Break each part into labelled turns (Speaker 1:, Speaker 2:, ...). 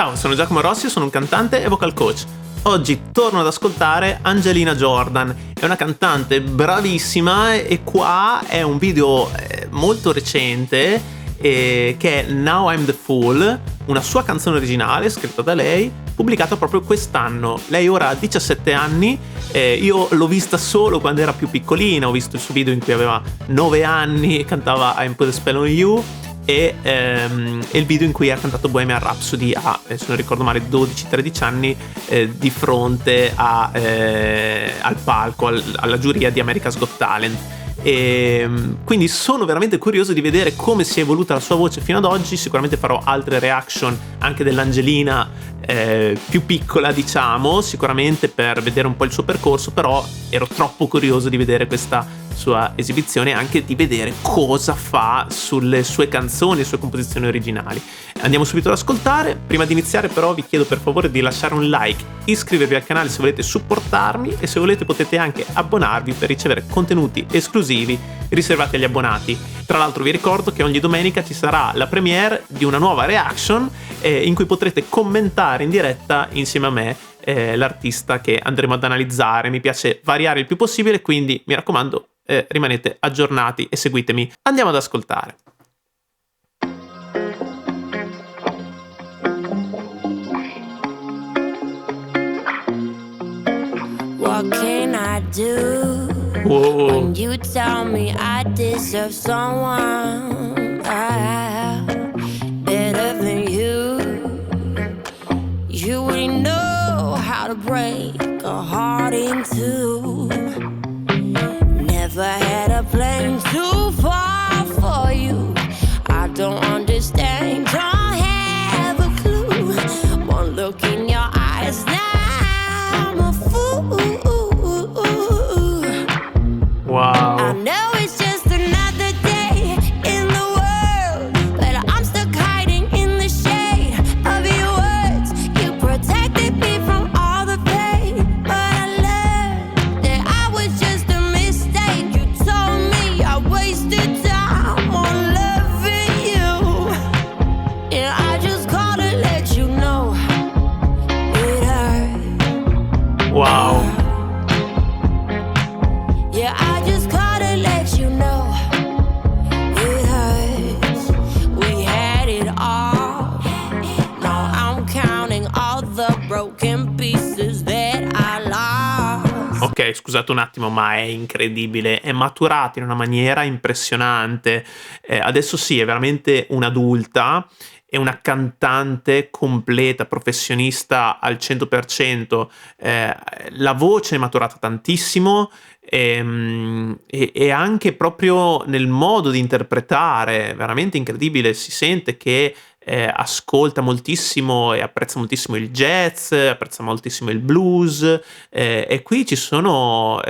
Speaker 1: Ciao, sono Giacomo Rossi, sono un cantante e vocal coach. Oggi torno ad ascoltare Angelina Jordan, è una cantante bravissima e qua è un video molto recente che è Now I'm the Fool, una sua canzone originale scritta da lei, pubblicata proprio quest'anno. Lei ora ha 17 anni, io l'ho vista solo quando era più piccolina, ho visto il suo video in cui aveva 9 anni, cantava I'm Put a Spell on You, e il video in cui ha cantato Bohemian Rhapsody a, se non ricordo male, 12-13 anni di fronte al palco, alla giuria di America's Got Talent. E quindi sono veramente curioso di vedere come si è evoluta la sua voce fino ad oggi. Sicuramente farò altre reaction anche dell'Angelina più piccola, diciamo, sicuramente per vedere un po' il suo percorso, però ero troppo curioso di vedere questa sua esibizione e anche di vedere cosa fa sulle sue canzoni, le sue composizioni originali. Andiamo subito ad ascoltare. Prima di iniziare però vi chiedo per favore di lasciare un like, iscrivervi al canale se volete supportarmi e se volete potete anche abbonarvi per ricevere contenuti esclusivi riservati agli abbonati. Tra l'altro vi ricordo che ogni domenica ci sarà la premiere di una nuova reaction in cui potrete commentare in diretta insieme a me l'artista che andremo ad analizzare. Mi piace variare il più possibile, quindi mi raccomando rimanete aggiornati e seguitemi. Andiamo ad ascoltare.
Speaker 2: What can I do when you tell me I deserve someone better than you? You wouldn't know how to break a heart in two. Never had a plan too far for you. I don't understand, don't have a clue. One look in your eyes, now I'm a fool.
Speaker 1: Wow.
Speaker 2: I know it's just another day in the world, but I'm stuck hiding in the shade of your words. You protected me from all the pain, but I learned that I was just a mistake. You told me I wasted time on loving you, and I just called to let you know it hurt.
Speaker 1: Wow.
Speaker 2: Yeah, I just called to let you know it hurts. We had it all. Now I'm counting all the broken pieces that I lost.
Speaker 1: Ok, scusate un attimo, ma è incredibile, è maturata in una maniera impressionante. Adesso sì, è veramente un'adulta, è una cantante completa, professionista al 100%. La voce è maturata tantissimo e anche proprio nel modo di interpretare, veramente incredibile. Si sente che ascolta moltissimo e apprezza moltissimo il jazz, apprezza moltissimo il blues, e qui ci sono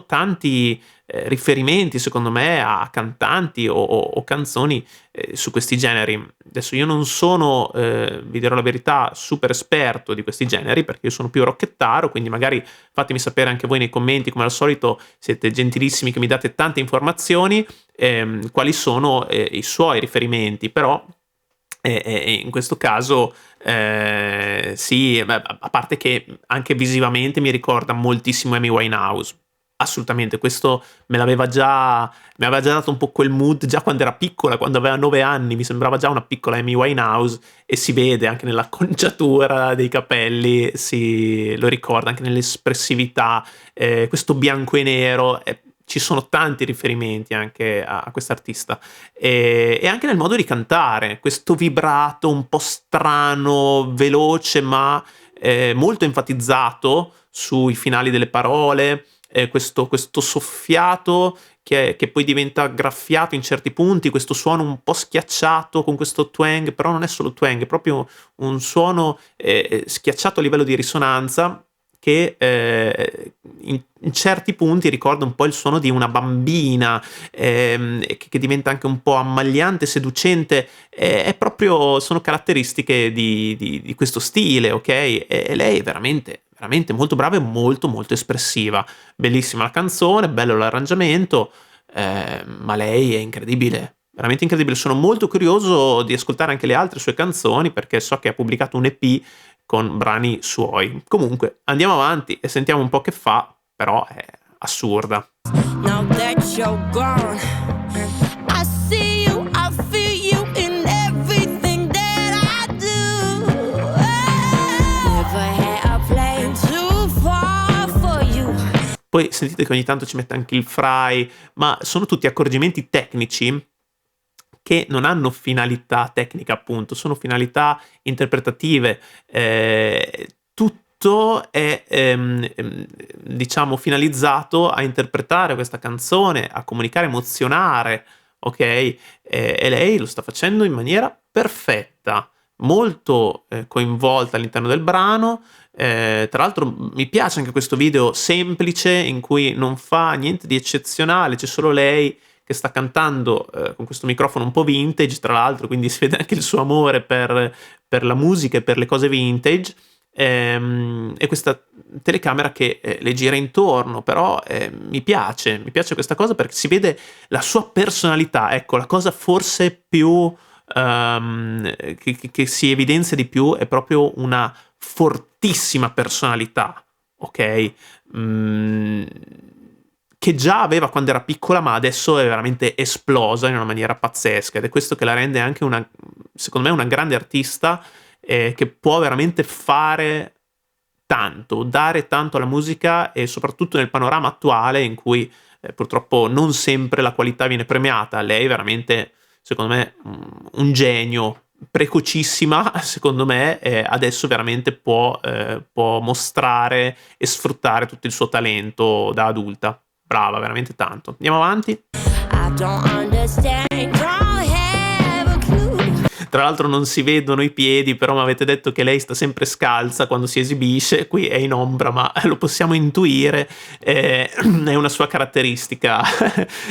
Speaker 1: tanti riferimenti secondo me a cantanti o canzoni su questi generi. Adesso io non sono, vi dirò la verità, super esperto di questi generi perché io sono più rockettaro, quindi magari fatemi sapere anche voi nei commenti, come al solito siete gentilissimi che mi date tante informazioni, quali sono i suoi riferimenti. Però in questo caso sì, a parte che anche visivamente mi ricorda moltissimo Amy Winehouse. Assolutamente, questo mi aveva già dato un po' quel mood già quando era piccola, quando aveva 9 anni, mi sembrava già una piccola Amy Winehouse e si vede anche nell'acconciatura dei capelli, lo ricorda anche nell'espressività, questo bianco e nero. Ci sono tanti riferimenti anche a quest'artista e anche nel modo di cantare, questo vibrato un po' strano, veloce ma molto enfatizzato sui finali delle parole, questo soffiato che poi diventa graffiato in certi punti, questo suono un po' schiacciato con questo twang, però non è solo twang, è proprio un suono schiacciato a livello di risonanza che in certi punti ricorda un po' il suono di una bambina, che diventa anche un po' ammagliante, seducente. Sono caratteristiche di questo stile, ok? E lei è veramente molto brava e molto molto espressiva. Bellissima la canzone, bello l'arrangiamento, ma lei è incredibile. veramente incredibile. Sono molto curioso di ascoltare anche le altre sue canzoni perché so che ha pubblicato un EP con brani suoi. Comunque, andiamo avanti e sentiamo un po' che fa, però è assurda.
Speaker 2: Now that you're gone, I see you, I feel you in everything that I do. Never had a plane too far for you.
Speaker 1: Poi sentite che ogni tanto ci mette anche il fry, ma sono tutti accorgimenti tecnici che non hanno finalità tecnica, appunto, sono finalità interpretative. Tutto è, diciamo, finalizzato a interpretare questa canzone, a comunicare, emozionare, ok? E lei lo sta facendo in maniera perfetta, molto coinvolta all'interno del brano. Tra l'altro mi piace anche questo video semplice in cui non fa niente di eccezionale, c'è solo lei che sta cantando con questo microfono un po' vintage, tra l'altro, quindi si vede anche il suo amore per la musica e per le cose vintage, e questa telecamera che le gira intorno, però mi piace questa cosa perché si vede la sua personalità, ecco, la cosa forse più che si evidenzia di più è proprio una fortissima personalità, ok? Che già aveva quando era piccola, ma adesso è veramente esplosa in una maniera pazzesca, ed è questo che la rende anche una, secondo me, una grande artista che può veramente fare tanto, dare tanto alla musica, e soprattutto nel panorama attuale in cui purtroppo non sempre la qualità viene premiata. Lei è veramente, secondo me, un genio, precocissima, secondo me, adesso veramente può mostrare e sfruttare tutto il suo talento da adulta. Brava, veramente tanto. Andiamo avanti.
Speaker 2: I don't understand, don't have a clue.
Speaker 1: Tra l'altro non si vedono i piedi, però mi avete detto che lei sta sempre scalza quando si esibisce. Qui è in ombra, ma lo possiamo intuire, è una sua caratteristica.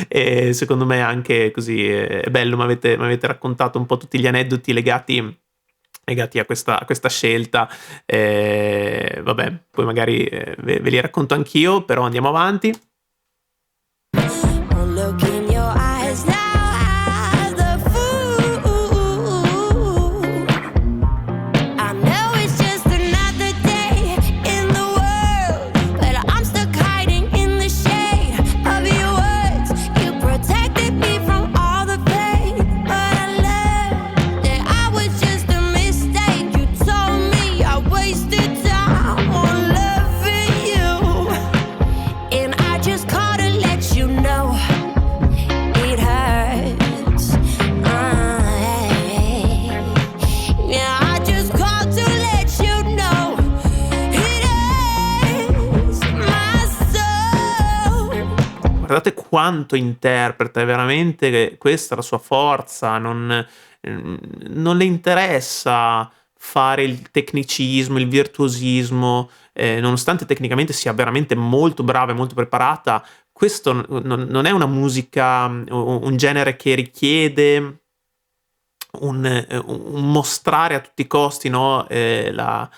Speaker 1: E secondo me anche così è bello, mi avete raccontato un po' tutti gli aneddoti legati a questa scelta. Vabbè, poi magari ve li racconto anch'io, però andiamo avanti.
Speaker 2: One look in your eyes now as the fool. I know it's just another day in the world, but I'm stuck hiding in the shade of your words. You protected me from all the pain, but I learned that I was just a mistake. You told me I wasted time on loving you, and I just called to let you know it hurts. Yeah, I just called to let you know it hurts my soul.
Speaker 1: Guardate quanto interpreta, è veramente che questa è la sua forza, non le interessa fare il tecnicismo, il virtuosismo, nonostante tecnicamente sia veramente molto brava e molto preparata. Questo non è una musica, un genere che richiede un mostrare a tutti i costi, no, il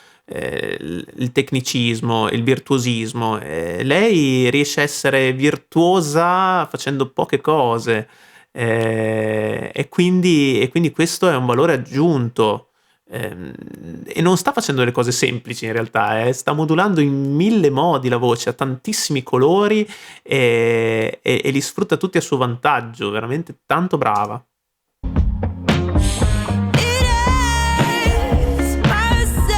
Speaker 1: tecnicismo, il virtuosismo. Lei riesce a essere virtuosa facendo poche cose, e quindi questo è un valore aggiunto. E non sta facendo delle cose semplici in realtà, sta modulando in 1000 modi la voce, ha tantissimi colori e li sfrutta tutti a suo vantaggio, veramente tanto brava.
Speaker 2: It hurts my soul.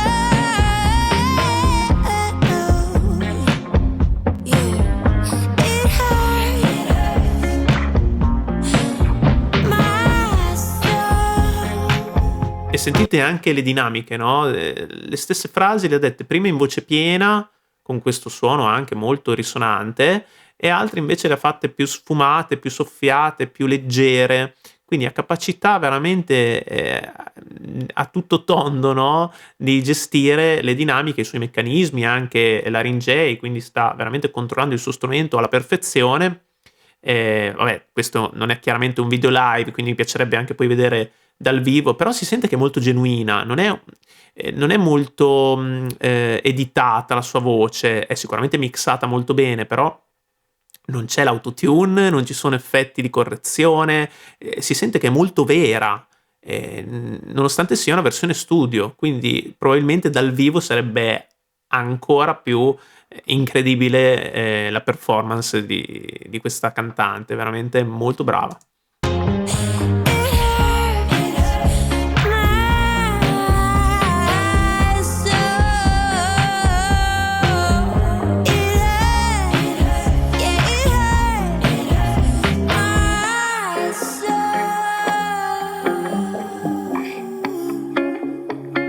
Speaker 2: Yeah, it hurts my soul.
Speaker 1: E sentite anche le dinamiche, no? Le stesse frasi le ha dette prima in voce piena, con questo suono anche molto risonante, e altre invece le ha fatte più sfumate, più soffiate, più leggere. Quindi ha capacità veramente a tutto tondo, no? Di gestire le dinamiche, i suoi meccanismi, anche laringei, quindi sta veramente controllando il suo strumento alla perfezione. Vabbè, questo non è chiaramente un video live, quindi mi piacerebbe anche poi vedere dal vivo, però si sente che è molto genuina, non è molto editata la sua voce, è sicuramente mixata molto bene, però non c'è l'autotune, non ci sono effetti di correzione, si sente che è molto vera, nonostante sia una versione studio, quindi probabilmente dal vivo sarebbe ancora più incredibile la performance di questa cantante, veramente molto brava.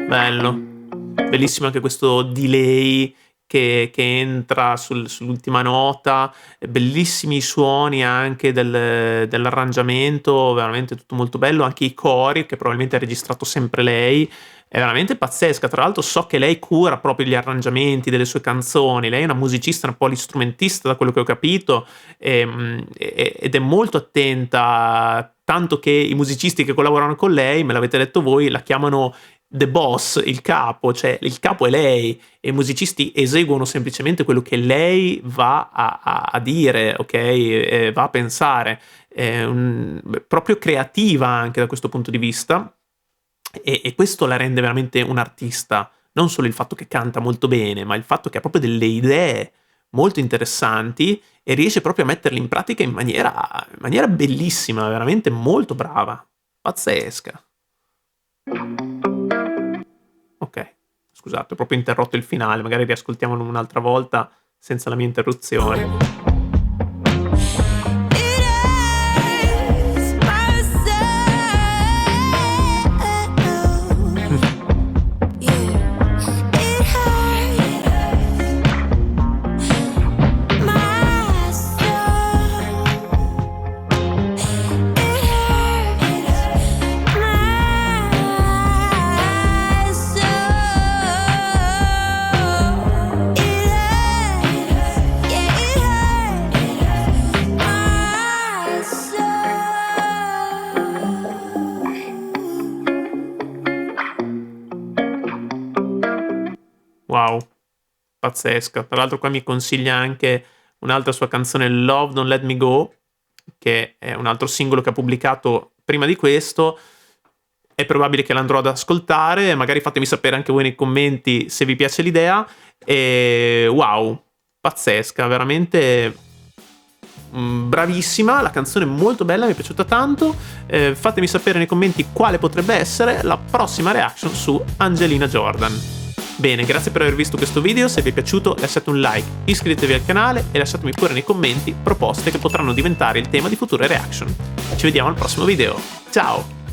Speaker 1: Bello, bellissimo anche questo delay che entra sull'ultima nota, bellissimi i suoni anche dell'arrangiamento, veramente tutto molto bello, anche i cori che probabilmente ha registrato sempre lei, è veramente pazzesca. Tra l'altro so che lei cura proprio gli arrangiamenti delle sue canzoni, lei è una musicista, una polistrumentista da quello che ho capito, ed è molto attenta, tanto che i musicisti che collaborano con lei, me l'avete detto voi, la chiamano the boss, il capo, cioè il capo è lei e i musicisti eseguono semplicemente quello che lei va a dire, ok? Va a pensare. Proprio creativa anche da questo punto di vista e questo la rende veramente un artista. Non solo il fatto che canta molto bene, ma il fatto che ha proprio delle idee molto interessanti e riesce proprio a metterle in pratica in maniera bellissima, veramente molto brava, pazzesca. Ok, scusate, ho proprio interrotto il finale, magari riascoltiamolo un'altra volta senza la mia interruzione. Wow, pazzesca. Tra l'altro qua mi consiglia anche un'altra sua canzone, Love Don't Let Me Go, che è un altro singolo che ha pubblicato prima di questo. È probabile che l'andrò ad ascoltare, magari fatemi sapere anche voi nei commenti se vi piace l'idea. E wow, pazzesca, veramente bravissima, la canzone è molto bella, mi è piaciuta tanto. Fatemi sapere nei commenti quale potrebbe essere la prossima reaction su Angelina Jordan. Bene, grazie per aver visto questo video, se vi è piaciuto lasciate un like, iscrivetevi al canale e lasciatemi pure nei commenti proposte che potranno diventare il tema di future reaction. Ci vediamo al prossimo video, ciao!